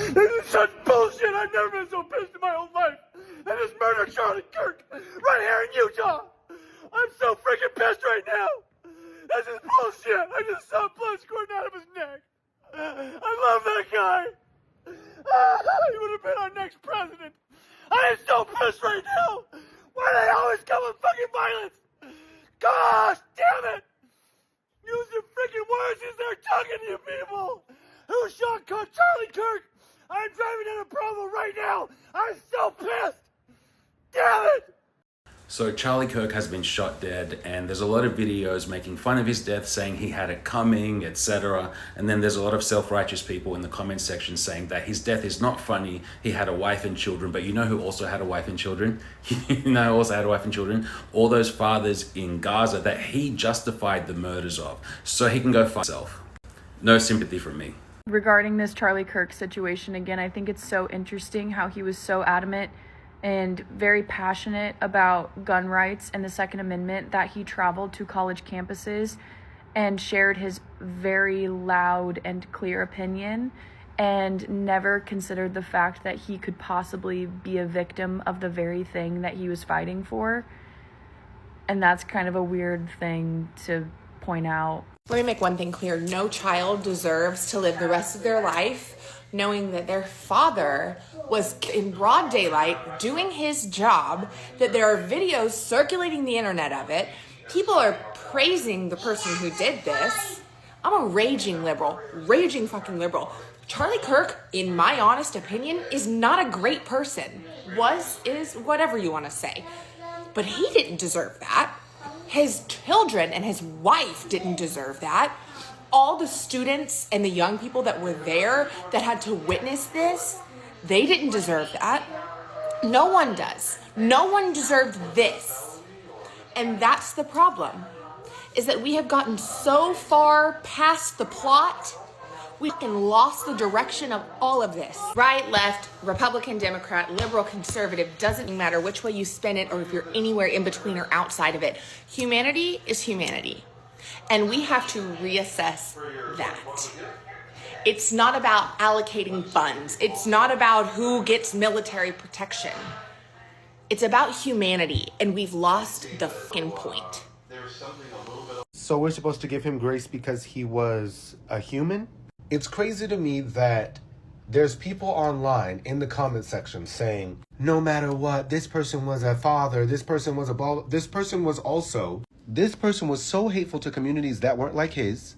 This is such bullshit. I've never been so pissed in my whole life. And this murder Charlie Kirk right here in Utah. I'm so freaking pissed right now. This is bullshit. I just saw blood squirting out of his neck. I love that guy. He would have been our next president. I am so pissed right now. Why do they always come with fucking violence? Gosh damn it. Use your freaking words as they're talking to you people. Who shot Charlie Kirk? I'm driving down a Provo right now. I'm so pissed. Damn it. So Charlie Kirk has been shot dead, and there's a lot of videos making fun of his death, saying he had it coming, etc. And then there's a lot of self-righteous people in the comment section saying that his death is not funny, he had a wife and children. But you know who also had a wife and children? You know who also had a wife and children? All those fathers in Gaza that he justified the murders of, so he can go fuck himself. No sympathy from me. Regarding this Charlie Kirk situation, again, I think it's so interesting how he was so adamant and very passionate about gun rights and the Second Amendment that he traveled to college campuses and shared his very loud and clear opinion and never considered the fact that he could possibly be a victim of the very thing that he was fighting for. And that's kind of a weird thing to point out. Let me make one thing clear. No child deserves to live the rest of their life knowing that their father was in broad daylight doing his job, that there are videos circulating the internet of it. People are praising the person who did this. I'm a raging liberal, raging fucking liberal. Charlie Kirk, in my honest opinion, is not a great person. Is, whatever you want to say. But he didn't deserve that. His children and his wife didn't deserve that. All the students and the young people that were there that had to witness this, they didn't deserve that. No one does. No one deserved this. And that's the problem, is that we have gotten so far past the plot, we fucking lost the direction of all of this. Right, left, Republican, Democrat, liberal, conservative, doesn't matter which way you spin it or if you're anywhere in between or outside of it. Humanity is humanity. And we have to reassess that. It's not about allocating funds. It's not about who gets military protection. It's about humanity, and we've lost the fucking point. So we're supposed to give him grace because he was a human? It's crazy to me that there's people online in the comment section saying, no matter what, this person was a father, this person was so hateful to communities that weren't like his,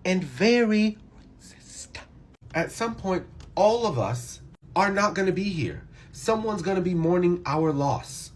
and very racist. At some point, all of us are not going to be here. Someone's going to be mourning our loss.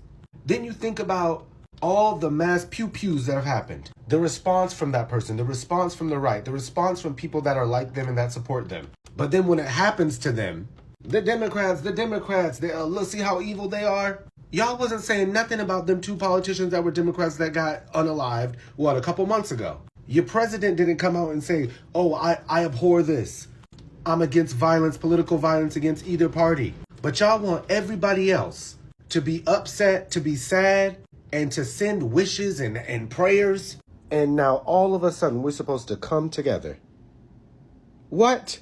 Then you think about all the mass pew-pews that have happened. The response from that person, the response from the right, the response from people that are like them and that support them. But then when it happens to them, the Democrats, let's see how evil they are. Y'all wasn't saying nothing about them two politicians that were Democrats that got unalived, a couple months ago. Your president didn't come out and say, oh, I abhor this. I'm against violence, political violence against either party. But y'all want everybody else to be upset, to be sad, and to send wishes and prayers. And now all of a sudden we're supposed to come together. What?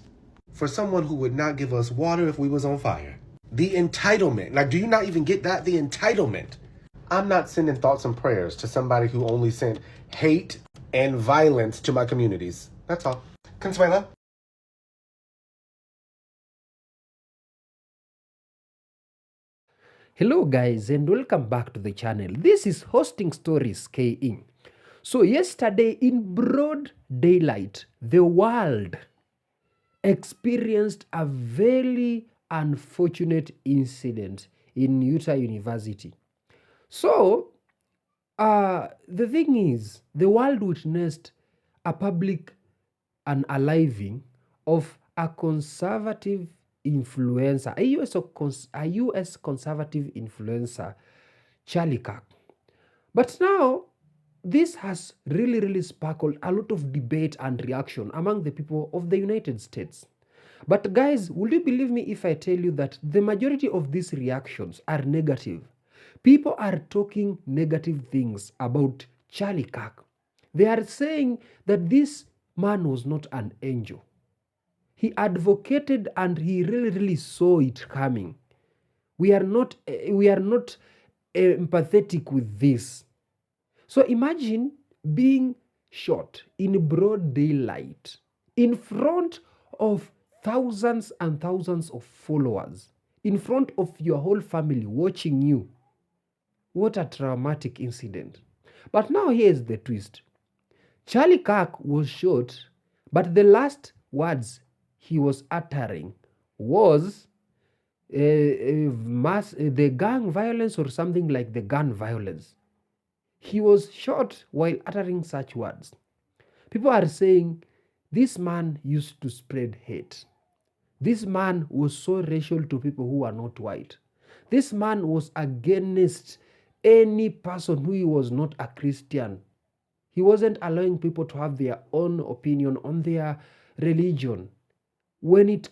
For someone who would not give us water if we was on fire. The entitlement. Like, do you not even get that? The entitlement. I'm not sending thoughts and prayers to somebody who only sent hate and violence to my communities. That's all. Consuela? Hello guys and welcome back to the channel. This is Hosting Stories KE. So yesterday in broad daylight, the world experienced a very unfortunate incident in Utah University. So the thing is, the world witnessed a public unaliving of a conservative influencer, a US conservative influencer, Charlie Kirk. But now, this has really sparkled a lot of debate and reaction among the people of the United States. But guys, will you believe me if I tell you that the majority of these reactions are negative? People are talking negative things about Charlie Kirk. They are saying that this man was not an angel. he advocated and he really saw it coming. We are not empathetic with this. So imagine being shot in broad daylight in front of thousands and thousands of followers, in front of your whole family watching you. What a traumatic incident. But now here's the twist. Charlie Kirk was shot, but the last words he was uttering was the gang violence or something like the gun violence. He was shot while uttering such words. People are saying this man used to spread hate. This man was so racial to people who are not white. This man was against any person who was not a Christian. He wasn't allowing people to have their own opinion on their religion.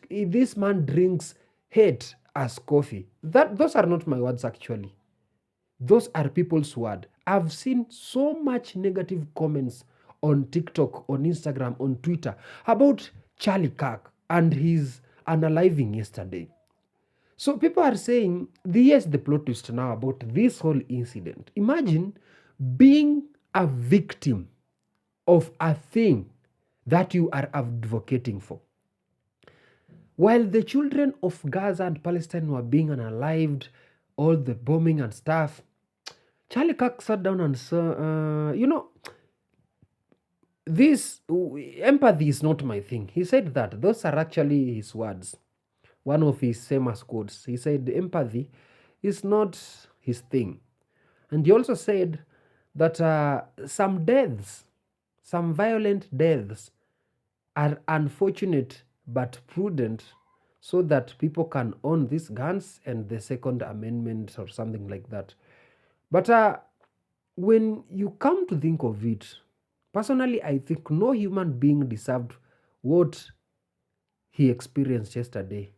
This man drinks hate as coffee. Those are not my words actually. Those are people's words. I've seen so much negative comments on TikTok, on Instagram, on Twitter about Charlie Kirk and his unaliving yesterday. So people are saying, here's the plot twist now about this whole incident. Imagine being a victim of a thing that you are advocating for. While the children of Gaza and Palestine were being unalived, all the bombing and stuff, Charlie Kirk sat down and said, this empathy is not my thing. He said that. Those are actually his words. One of his famous quotes. He said empathy is not his thing. And he also said that some violent deaths are unfortunate but prudent so that people can own these guns and the Second Amendment or something like that. But when you come to think of it, personally, I think no human being deserved what he experienced yesterday.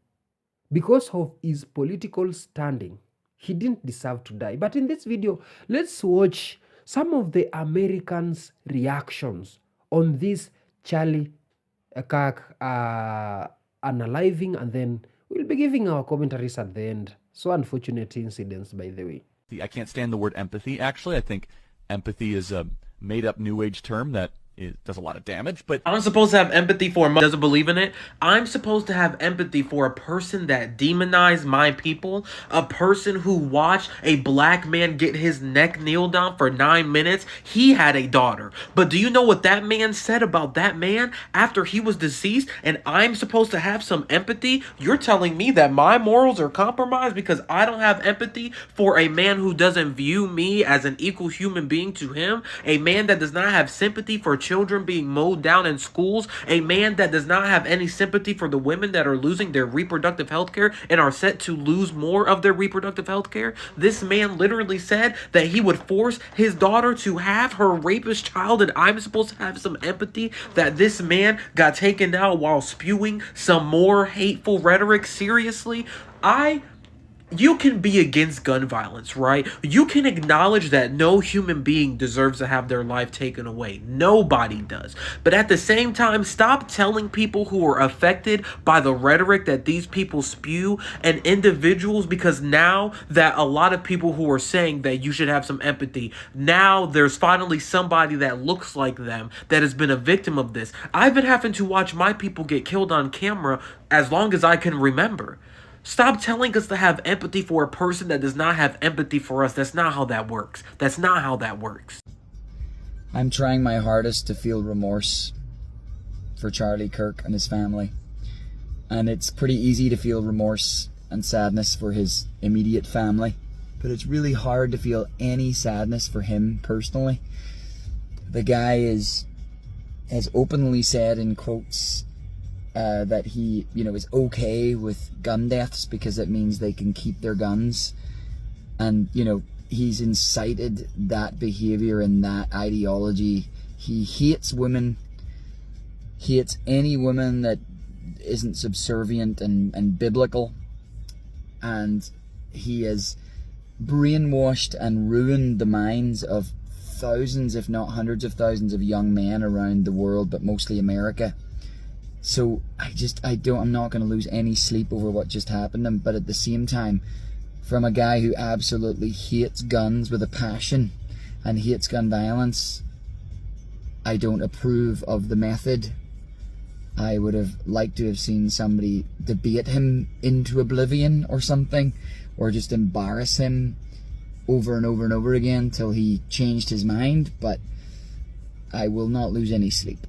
Because of his political standing, he didn't deserve to die. But in this video, let's watch some of the Americans' reactions on this Charlie Kirk unaliving, and then we'll be giving our commentaries at the end. So unfortunate incidents, by the way. I can't stand the word empathy, actually. I think empathy is a made-up New Age term that does a lot of damage, but I'm supposed to have empathy for a mother who doesn't believe in it. I'm supposed to have empathy for a person that demonized my people, a person who watched a black man get his neck kneeled down for 9 minutes. He had a daughter. But do you know what that man said about that man after he was deceased? And I'm supposed to have some empathy? You're telling me that my morals are compromised because I don't have empathy for a man who doesn't view me as an equal human being to him? A man that does not have sympathy for children being mowed down in schools, a man that does not have any sympathy for the women that are losing their reproductive health care and are set to lose more of their reproductive health care. This man literally said that he would force his daughter to have her rapist child, and I'm supposed to have some empathy that this man got taken out while spewing some more hateful rhetoric. Seriously? You can be against gun violence, right? You can acknowledge that no human being deserves to have their life taken away. Nobody does. But at the same time, stop telling people who are affected by the rhetoric that these people spew and individuals, because now that a lot of people who are saying that you should have some empathy, now there's finally somebody that looks like them that has been a victim of this. I've been having to watch my people get killed on camera as long as I can remember. Stop telling us to have empathy for a person that does not have empathy for us. That's not how that works. That's not how that works. I'm trying my hardest to feel remorse for Charlie Kirk and his family. And it's pretty easy to feel remorse and sadness for his immediate family. But it's really hard to feel any sadness for him personally. The guy has openly said in quotes that he, is okay with gun deaths because it means they can keep their guns. And, he's incited that behavior and that ideology. He hates women, hates any woman that isn't subservient and biblical. And he has brainwashed and ruined the minds of thousands, if not hundreds of thousands of young men around the world, but mostly America, So I'm not going to lose any sleep over what just happened. But at the same time, from a guy who absolutely hates guns with a passion and hates gun violence, I don't approve of the method. I would have liked to have seen somebody debate him into oblivion or something, or just embarrass him over and over and over again till he changed his mind, but I will not lose any sleep.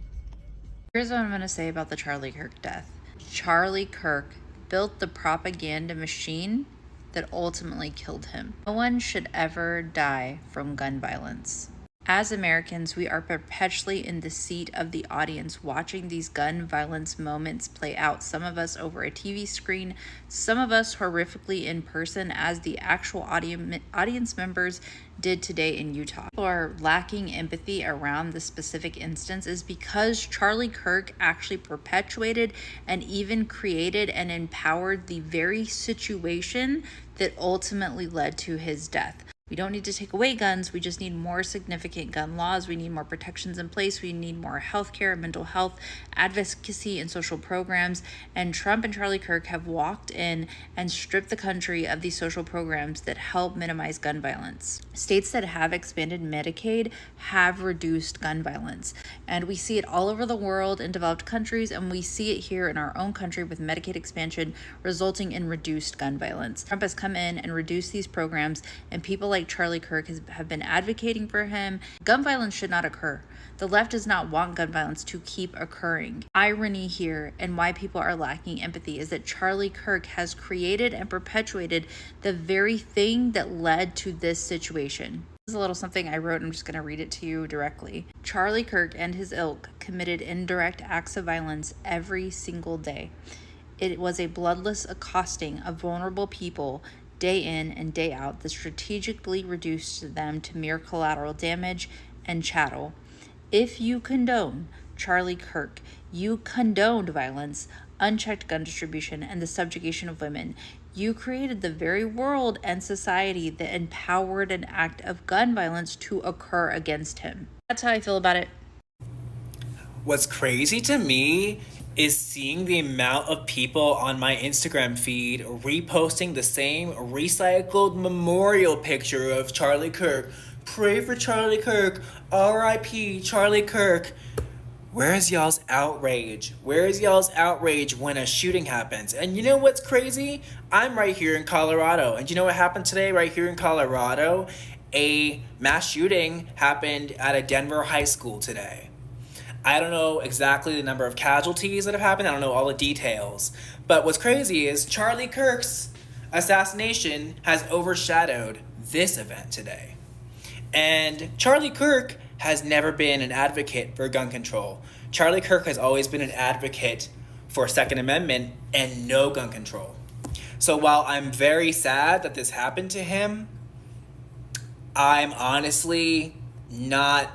Here's what I'm going to say about the Charlie Kirk death. Charlie Kirk built the propaganda machine that ultimately killed him. No one should ever die from gun violence. As Americans, we are perpetually in the seat of the audience watching these gun violence moments play out. Some of us over a TV screen, some of us horrifically in person as the actual audience members did today in Utah. People are lacking empathy around the specific instance is because Charlie Kirk actually perpetuated and even created and empowered the very situation that ultimately led to his death. We don't need to take away guns. We just need more significant gun laws. We need more protections in place. We need more healthcare, mental health, advocacy, and social programs. And Trump and Charlie Kirk have walked in and stripped the country of these social programs that help minimize gun violence. States that have expanded Medicaid have reduced gun violence. And we see it all over the world in developed countries, and we see it here in our own country with Medicaid expansion resulting in reduced gun violence. Trump has come in and reduced these programs, and people like Charlie Kirk have been advocating for him. Gun violence should not occur. The left does not want gun violence to keep occurring. Irony here and why people are lacking empathy is that Charlie Kirk has created and perpetuated the very thing that led to this situation. This is a little something I wrote. I'm just going to read it to you directly. Charlie Kirk and his ilk committed indirect acts of violence every single day. It was a bloodless accosting of vulnerable people day in and day out that strategically reduced them to mere collateral damage and chattel. If you condone Charlie Kirk, you condoned violence, unchecked gun distribution, and the subjugation of women. You created the very world and society that empowered an act of gun violence to occur against him. That's how I feel about it. What's crazy to me is seeing the amount of people on my Instagram feed reposting the same recycled memorial picture of Charlie Kirk. Pray for Charlie Kirk. R.I.P. Charlie Kirk. Where's y'all's outrage? Where's y'all's outrage when a shooting happens? And you know what's crazy? I'm right here in Colorado. And you know what happened today right here in Colorado? A mass shooting happened at a Denver high school today. I don't know exactly the number of casualties that have happened. I don't know all the details. But what's crazy is Charlie Kirk's assassination has overshadowed this event today. And Charlie Kirk has never been an advocate for gun control. Charlie Kirk has always been an advocate for Second Amendment and no gun control. So while I'm very sad that this happened to him, I'm honestly not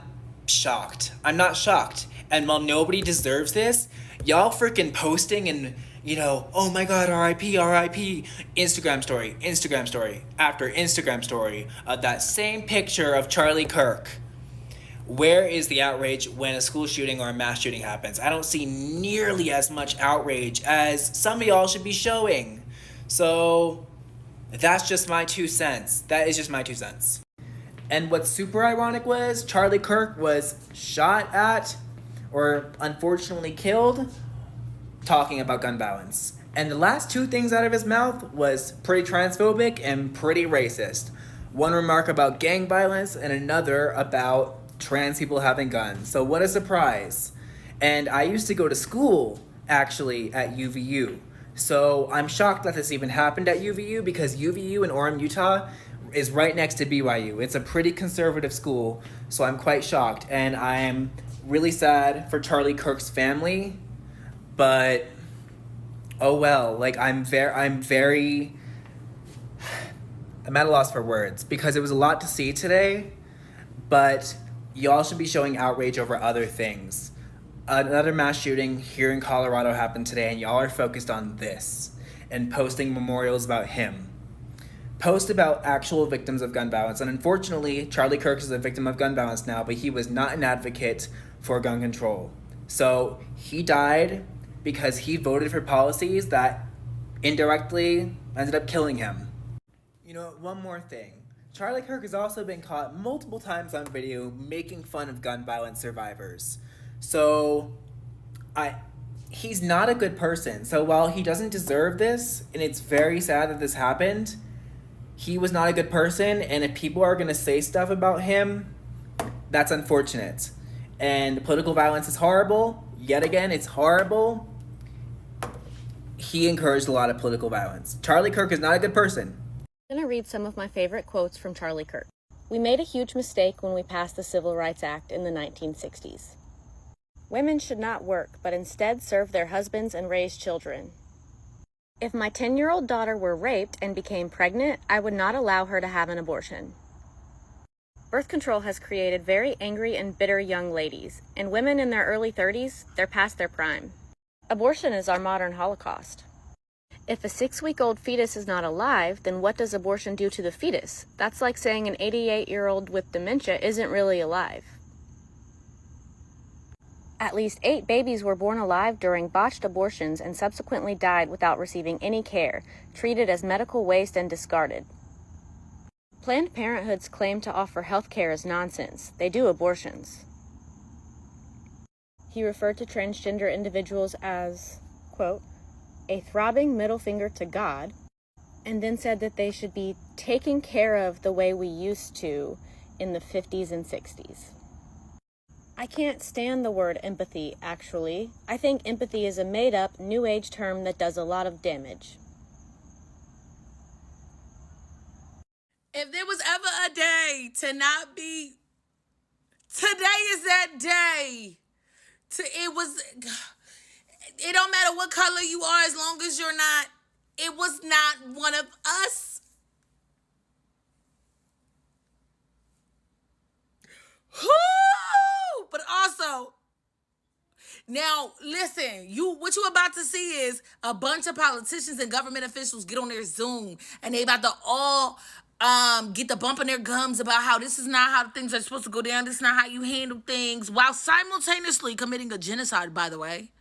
shocked. I'm not shocked. And while nobody deserves this, y'all freaking posting and, oh my God, RIP, RIP, Instagram story after Instagram story of that same picture of Charlie Kirk. Where is the outrage when a school shooting or a mass shooting happens? I don't see nearly as much outrage as some of y'all should be showing. So that's just my 2 cents. That is just my 2 cents. And what's super ironic was Charlie Kirk was shot at or unfortunately killed talking about gun violence. And the last 2 things out of his mouth was pretty transphobic and pretty racist. One remark about gang violence and another about trans people having guns. So what a surprise. And I used to go to school actually at UVU. So I'm shocked that this even happened at UVU because UVU in Orem, Utah is right next to BYU. It's a pretty conservative school, so I'm quite shocked. And I'm really sad for Charlie Kirk's family, but oh well. I'm at a loss for words because it was a lot to see today, but y'all should be showing outrage over other things. Another mass shooting here in Colorado happened today, and y'all are focused on this and posting memorials about him. Post about actual victims of gun violence. And unfortunately, Charlie Kirk is a victim of gun violence now, but he was not an advocate for gun control. So he died because he voted for policies that indirectly ended up killing him. You know, one more thing. Charlie Kirk has also been caught multiple times on video making fun of gun violence survivors. So, he's not a good person. So while he doesn't deserve this, and it's very sad that this happened, he was not a good person, and if people are going to say stuff about him, that's unfortunate. And political violence is horrible. Yet again, it's horrible. He encouraged a lot of political violence. Charlie Kirk is not a good person. I'm going to read some of my favorite quotes from Charlie Kirk. We made a huge mistake when we passed the Civil Rights Act in the 1960s. Women should not work, but instead serve their husbands and raise children. If my 10-year-old daughter were raped and became pregnant, I would not allow her to have an abortion. Birth control has created very angry and bitter young ladies, and women in their early 30s, they're past their prime. Abortion is our modern Holocaust. If a 6-week-old fetus is not alive, then what does abortion do to the fetus? That's like saying an 88-year-old with dementia isn't really alive. At least 8 babies were born alive during botched abortions and subsequently died without receiving any care, treated as medical waste and discarded. Planned Parenthood's claim to offer health care is nonsense. They do abortions. He referred to transgender individuals as, quote, a throbbing middle finger to God, and then said that they should be taken care of the way we used to in the 50s and 60s. I can't stand the word empathy, actually. I think empathy is a made-up, new age term that does a lot of damage. If there was ever a day to not be, today is that day. It don't matter what color you are as long as you're not, it was not one of us. Whoo! But also, now listen, what you about to see is a bunch of politicians and government officials get on their Zoom and they about to all get the bump in their gums about how this is not how things are supposed to go down. This is not how you handle things, while simultaneously committing a genocide, by the way.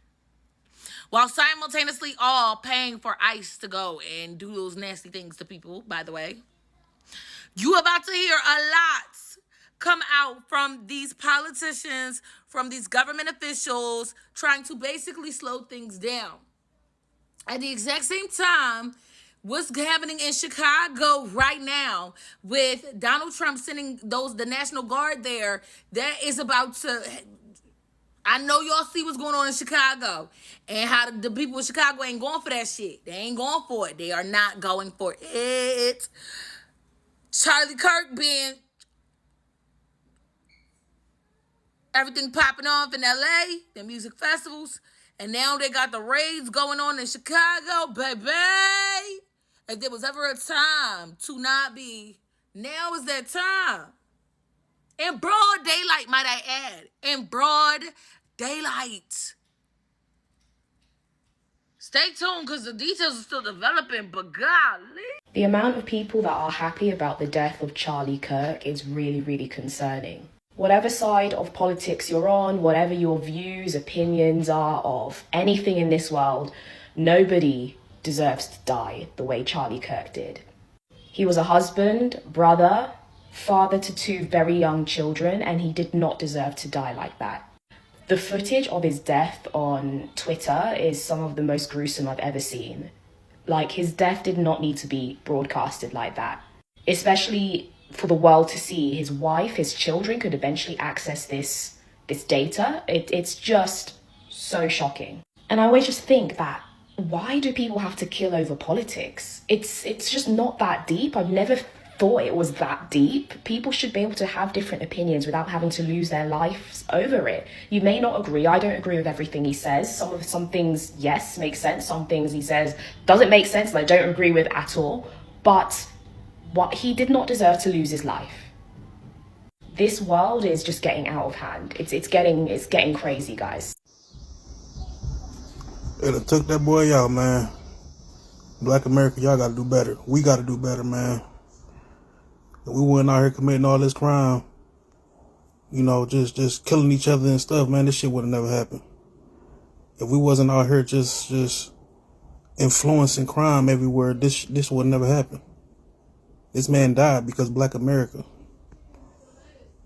While simultaneously all paying for ICE to go and do those nasty things to people, by the way. You about to hear a lot come out from these politicians, from these government officials, trying to basically slow things down. At the exact same time, what's happening in Chicago right now with Donald Trump sending the National Guard there, that is about to... I know y'all see what's going on in Chicago and how the people in Chicago ain't going for that shit. They ain't going for it. They are not going for it. Charlie Kirk being everything popping off in LA, the music festivals, and now they got the raids going on in Chicago, baby. If there was ever a time to not be, now is that time. In broad daylight, might I add. In broad daylight. Stay tuned because the details are still developing, but golly. The amount of people that are happy about the death of Charlie Kirk is really, really concerning. Whatever side of politics you're on, whatever your views, opinions are of anything in this world, nobody deserves to die the way Charlie Kirk did. He was a husband, brother, father to 2 very young children, and he did not deserve to die like that. The footage of his death on Twitter is some of the most gruesome I've ever seen. Like, his death did not need to be broadcasted like that. Especially for the world to see. His wife, his children could eventually access this data. It's just so shocking. And I always just think that, why do people have to kill over politics? It's just not that deep. I've never thought it was that deep. People should be able to have different opinions without having to lose their lives over it. You may not agree. I don't agree with everything he says. Some things, yes, make sense. Some things he says doesn't make sense and I don't agree with at all. But he did not deserve to lose his life. This world is just getting out of hand. It's getting crazy, guys. It took that boy out, man. Black America, y'all gotta do better. We gotta do better, man. We weren't out here committing all this crime, you know, just killing each other and stuff, man. This shit would have never happened. If we wasn't out here just influencing crime everywhere, this would never happen. This man died because Black America.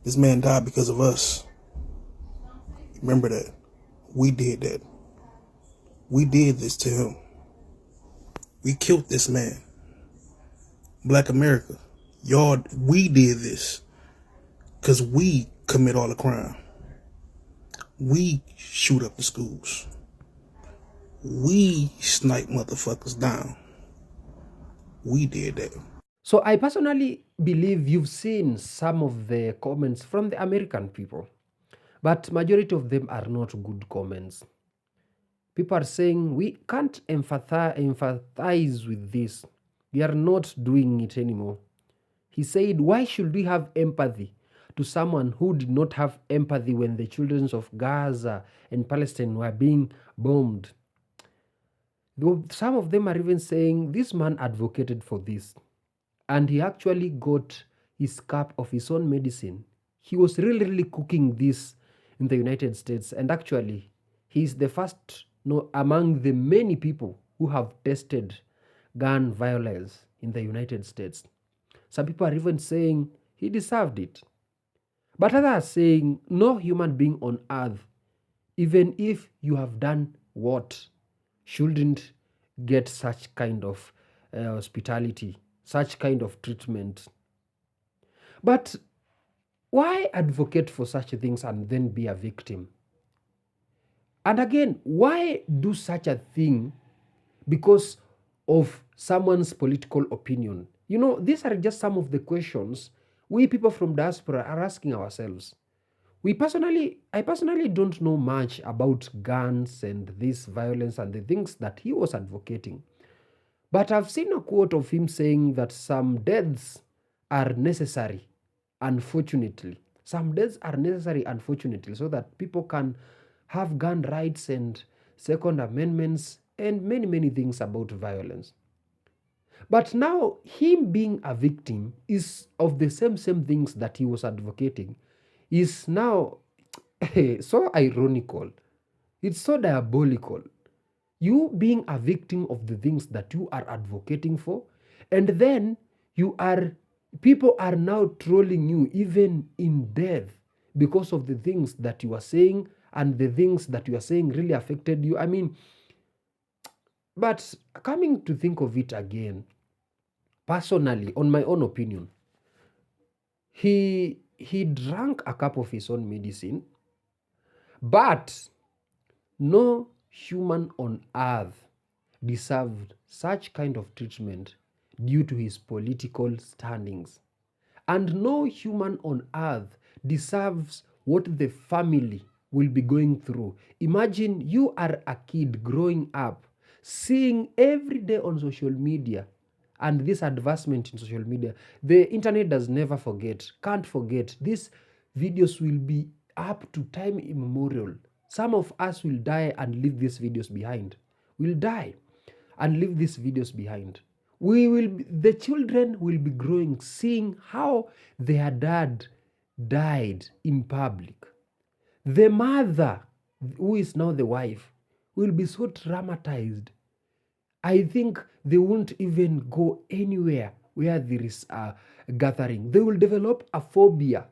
This man died because of us. Remember that. We did that. We did this to him. We killed this man. Black America. Y'all, we did this because we commit all the crime. We shoot up the schools. We snipe motherfuckers down. We did that. So I personally believe you've seen some of the comments from the American people, but majority of them are not good comments. People are saying we can't empathize with this. We are not doing it anymore. He said, why should we have empathy to someone who did not have empathy when the children of Gaza and Palestine were being bombed? Some of them are even saying this man advocated for this, and he actually got his cup of his own medicine. He was really cooking this in the United States, and actually he's the first among the many people who have tested gun violence in the United States. Some people are even saying he deserved it, but others are saying no human being on earth, even if you have done what, shouldn't get such kind of hospitality, such kind of treatment. But why advocate for such things and then be a victim? And again, why do such a thing because of someone's political opinion? You know, these are just some of the questions we people from diaspora are asking ourselves. I personally don't know much about guns and this violence and the things that he was advocating. But I've seen a quote of him saying that some deaths are necessary, unfortunately. Some deaths are necessary, unfortunately, so that people can have gun rights and Second Amendments and many things about violence. But now, him being a victim is of the same things that he was advocating is now so ironical. It's so diabolical. You being a victim of the things that you are advocating for, and then people are now trolling you even in death because of the things that you are saying, and the things that you are saying really affected you. I mean, but coming to think of it again, personally, on my own opinion, he drank a cup of his own medicine, but no human on earth deserved such kind of treatment due to his political standings. And no human on earth deserves what the family will be going through. Imagine you are a kid growing up, seeing every day on social media, and this advancement in social media. The internet does never forget, can't forget. These videos will be up to time immemorial. Some of us will die and leave these videos behind. We'll die and leave these videos behind. The children will be growing, seeing how their dad died in public. The mother, who is now the wife, will be so traumatized. I think they won't even go anywhere where there is a gathering. They will develop a phobia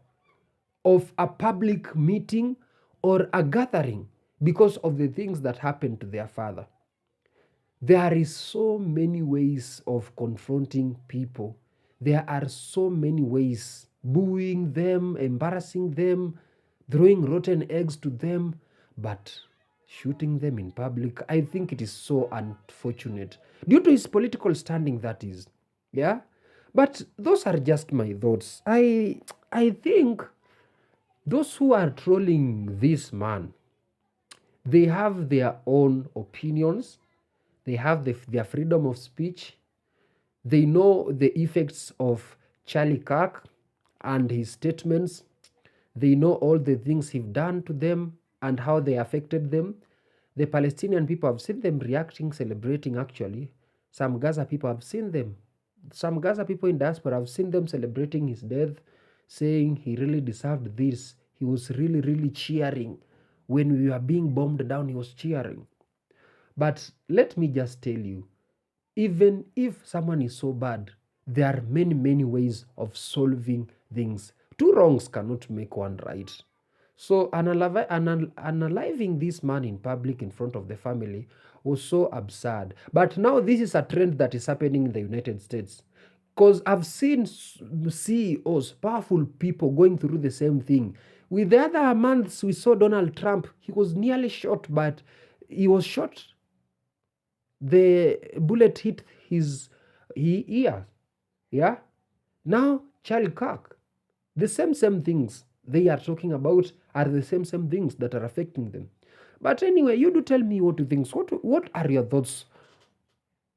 of a public meeting or a gathering because of the things that happened to their father. There is so many ways of confronting people. There are so many ways, booing them, embarrassing them, throwing rotten eggs to them, but shooting them in public, I think it is so unfortunate. Due to his political standing, that is. Yeah? But those are just my thoughts. I think those who are trolling this man, they have their own opinions. They have their freedom of speech. They know the effects of Charlie Kirk and his statements. They know all the things he's done to them and how they affected them. The Palestinian people have seen them reacting, celebrating actually. Some Gaza people have seen them. Some Gaza people in diaspora have seen them celebrating his death, saying he really deserved this. He was really cheering. When we were being bombed down, he was cheering. But let me just tell you, even if someone is so bad, there are many, many ways of solving things. Two wrongs cannot make one right. So unaliving this man in public in front of the family was so absurd. But now this is a trend that is happening in the United States. Because I've seen CEOs, powerful people, going through the same thing. With the other months, we saw Donald Trump. He was nearly shot, but he was shot. The bullet hit his ear. Yeah. Now Charlie Kirk, the same things they are talking about are the same things that are affecting them. But anyway, you do tell me what you think. What are your thoughts?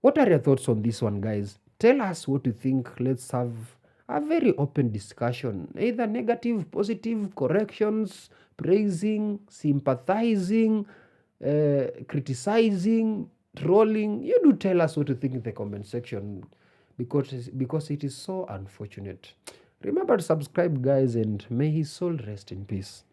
What are your thoughts on this one, guys? Tell us what you think. Let's have a very open discussion, either negative, positive, corrections, praising, sympathizing, criticizing, trolling. You do tell us what you think in the comment section, because it is so unfortunate. Remember to subscribe, guys, and may his soul rest in peace.